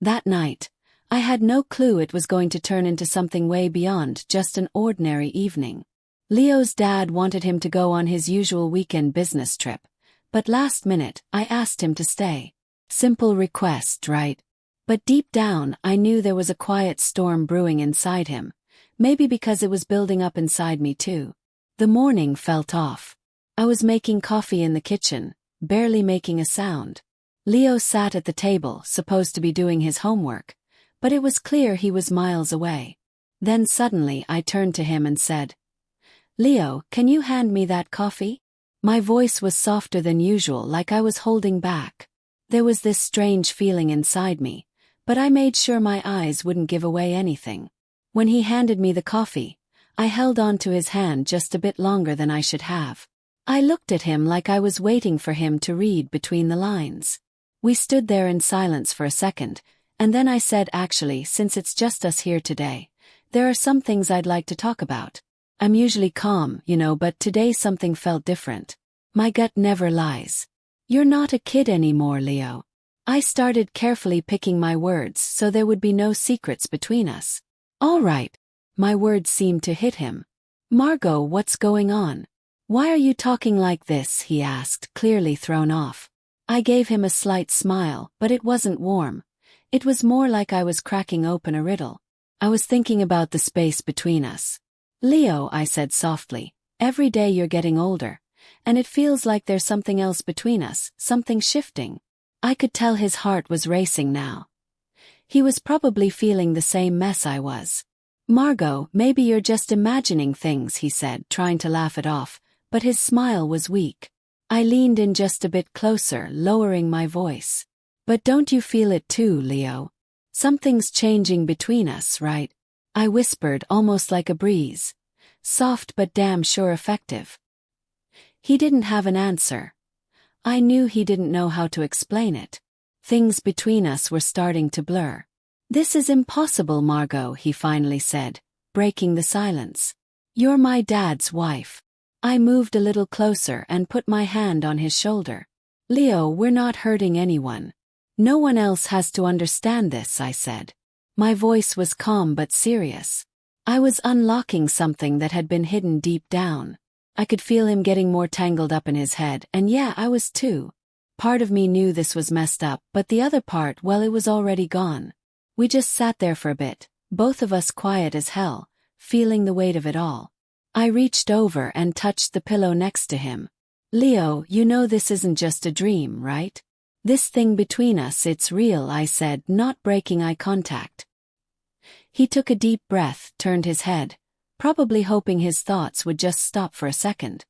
That night, I had no clue it was going to turn into something way beyond just an ordinary evening. Leo's dad wanted him to go on his usual weekend business trip, but last minute, I asked him to stay. Simple request, right? But deep down, I knew there was a quiet storm brewing inside him, maybe because it was building up inside me too. The morning felt off. I was making coffee in the kitchen, barely making a sound. Leo sat at the table, supposed to be doing his homework, but it was clear he was miles away. Then suddenly I turned to him and said, "Leo, can you hand me that coffee?" My voice was softer than usual, like I was holding back. There was this strange feeling inside me, but I made sure my eyes wouldn't give away anything. When he handed me the coffee, I held on to his hand just a bit longer than I should have. I looked at him like I was waiting for him to read between the lines. We stood there in silence for a second, and then I said, "Actually, since it's just us here today, there are some things I'd like to talk about. I'm usually calm, but today something felt different. My gut never lies. You're not a kid anymore, Leo." I started carefully picking my words so there would be no secrets between us. "All right." My words seemed to hit him. "Margot, what's going on? Why are you talking like this?" he asked, clearly thrown off. I gave him a slight smile, but it wasn't warm. It was more like I was cracking open a riddle. I was thinking about the space between us. "Leo," I said softly, "every day you're getting older, and it feels like there's something else between us, something shifting." I could tell his heart was racing now. He was probably feeling the same mess I was. "Margot, maybe you're just imagining things," he said, trying to laugh it off, but his smile was weak. I leaned in just a bit closer, lowering my voice. "But don't you feel it too, Leo? Something's changing between us, right?" I whispered, almost like a breeze. Soft but damn sure effective. He didn't have an answer. I knew he didn't know how to explain it. Things between us were starting to blur. "This is impossible, Margot," he finally said, breaking the silence. "You're my dad's wife." I moved a little closer and put my hand on his shoulder. "Leo, we're not hurting anyone. No one else has to understand this," I said. My voice was calm but serious. I was unlocking something that had been hidden deep down. I could feel him getting more tangled up in his head, and yeah, I was too. Part of me knew this was messed up, but the other part, well, it was already gone. We just sat there for a bit, both of us quiet as hell, feeling the weight of it all. I reached over and touched the pillow next to him. "Leo, you know this isn't just a dream, right? This thing between us, it's real," I said, not breaking eye contact. He took a deep breath, turned his head, probably hoping his thoughts would just stop for a second.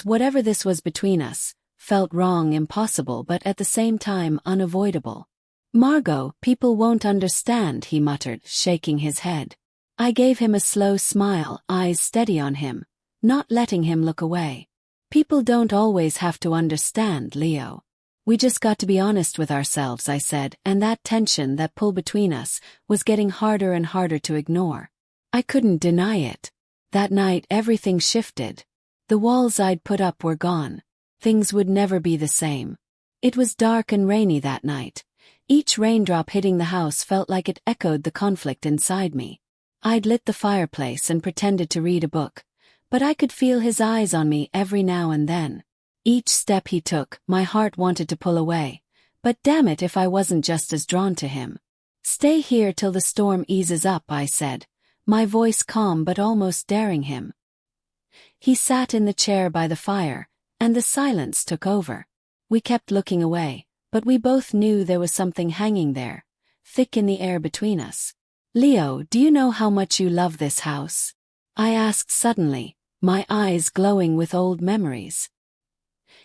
Whatever this was between us, felt wrong, impossible, but at the same time unavoidable. "Margot, people won't understand," he muttered, shaking his head. I gave him a slow smile, eyes steady on him, not letting him look away. "People don't always have to understand, Leo. We just got to be honest with ourselves," I said, and that tension, that pull between us, was getting harder and harder to ignore. I couldn't deny it. That night everything shifted. The walls I'd put up were gone. Things would never be the same. It was dark and rainy that night. Each raindrop hitting the house felt like it echoed the conflict inside me. I'd lit the fireplace and pretended to read a book, but I could feel his eyes on me every now and then. Each step he took, my heart wanted to pull away, but damn it if I wasn't just as drawn to him. "Stay here till the storm eases up," I said, my voice calm but almost daring him. He sat in the chair by the fire, and the silence took over. We kept looking away, but we both knew there was something hanging there, thick in the air between us. "Leo, do you know how much you love this house?" I asked suddenly, my eyes glowing with old memories.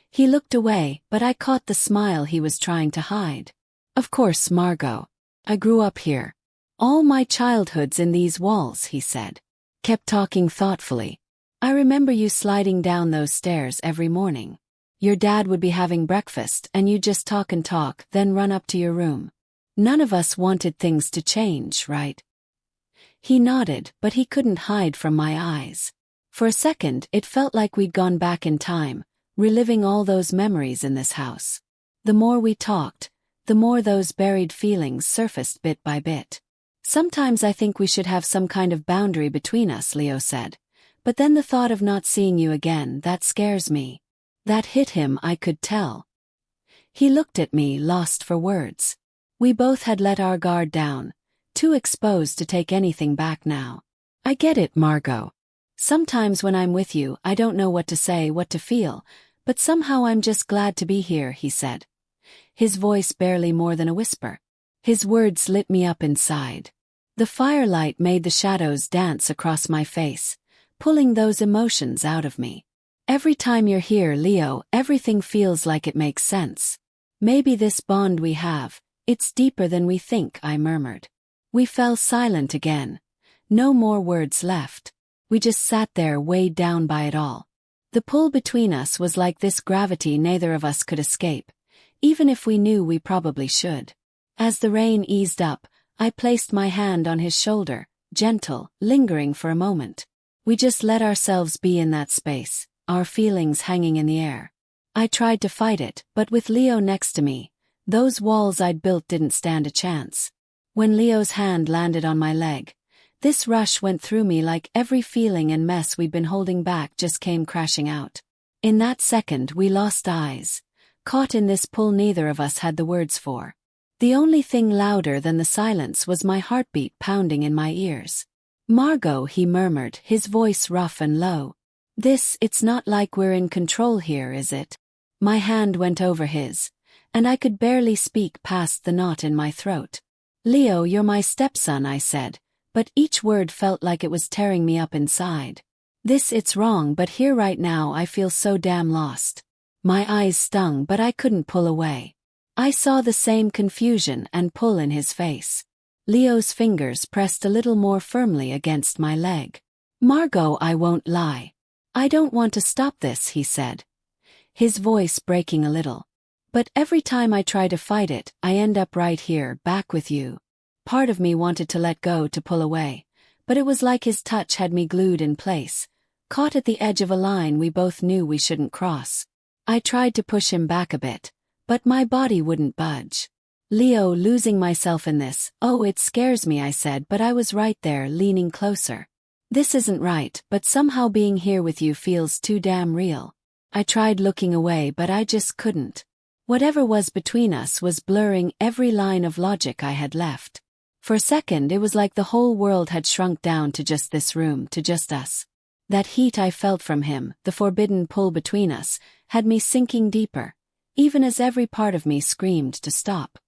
He looked away, but I caught the smile he was trying to hide. "Of course, Margot. I grew up here. All my childhood's in these walls," he said. Kept talking thoughtfully. "I remember you sliding down those stairs every morning. Your dad would be having breakfast and you'd just talk and talk, then run up to your room. None of us wanted things to change, right?" He nodded, but he couldn't hide from my eyes. For a second, it felt like we'd gone back in time, reliving all those memories in this house. The more we talked, the more those buried feelings surfaced bit by bit. Sometimes I think we should have some kind of boundary between us, Leo said. But then the thought of not seeing you again, that scares me. That hit him, I could tell. He looked at me, lost for words. We both had let our guard down, too exposed to take anything back now. I get it, Margot. Sometimes when I'm with you, I don't know what to say, what to feel, but somehow I'm just glad to be here, he said. His voice barely more than a whisper. His words lit me up inside. The firelight made the shadows dance across my face, pulling those emotions out of me. Every time you're here, Leo, everything feels like it makes sense. Maybe this bond we have, it's deeper than we think, I murmured. We fell silent again. No more words left. We just sat there, weighed down by it all. The pull between us was like this gravity neither of us could escape, even if we knew we probably should. As the rain eased up, I placed my hand on his shoulder, gentle, lingering for a moment. We just let ourselves be in that space, our feelings hanging in the air. I tried to fight it, but with Leo next to me, those walls I'd built didn't stand a chance. When Leo's hand landed on my leg, this rush went through me like every feeling and mess we'd been holding back just came crashing out. In that second we lost eyes, caught in this pull neither of us had the words for. The only thing louder than the silence was my heartbeat pounding in my ears. Margot, he murmured, his voice rough and low. It's not like we're in control here, is it? My hand went over his, and I could barely speak past the knot in my throat. Leo, you're my stepson, I said, but each word felt like it was tearing me up inside. It's wrong, but here right now I feel so damn lost. My eyes stung, but I couldn't pull away. I saw the same confusion and pull in his face. Leo's fingers pressed a little more firmly against my leg. Margot, I won't lie. I don't want to stop this, he said, his voice breaking a little. But every time I try to fight it, I end up right here, back with you. Part of me wanted to let go, to pull away, but it was like his touch had me glued in place, caught at the edge of a line we both knew we shouldn't cross. I tried to push him back a bit, but my body wouldn't budge. Leo, losing myself in this, it scares me, I said, but I was right there, leaning closer. This isn't right, but somehow being here with you feels too damn real. I tried looking away, but I just couldn't. Whatever was between us was blurring every line of logic I had left. For a second it was like the whole world had shrunk down to just this room, to just us. That heat I felt from him, the forbidden pull between us, had me sinking deeper, even as every part of me screamed to stop.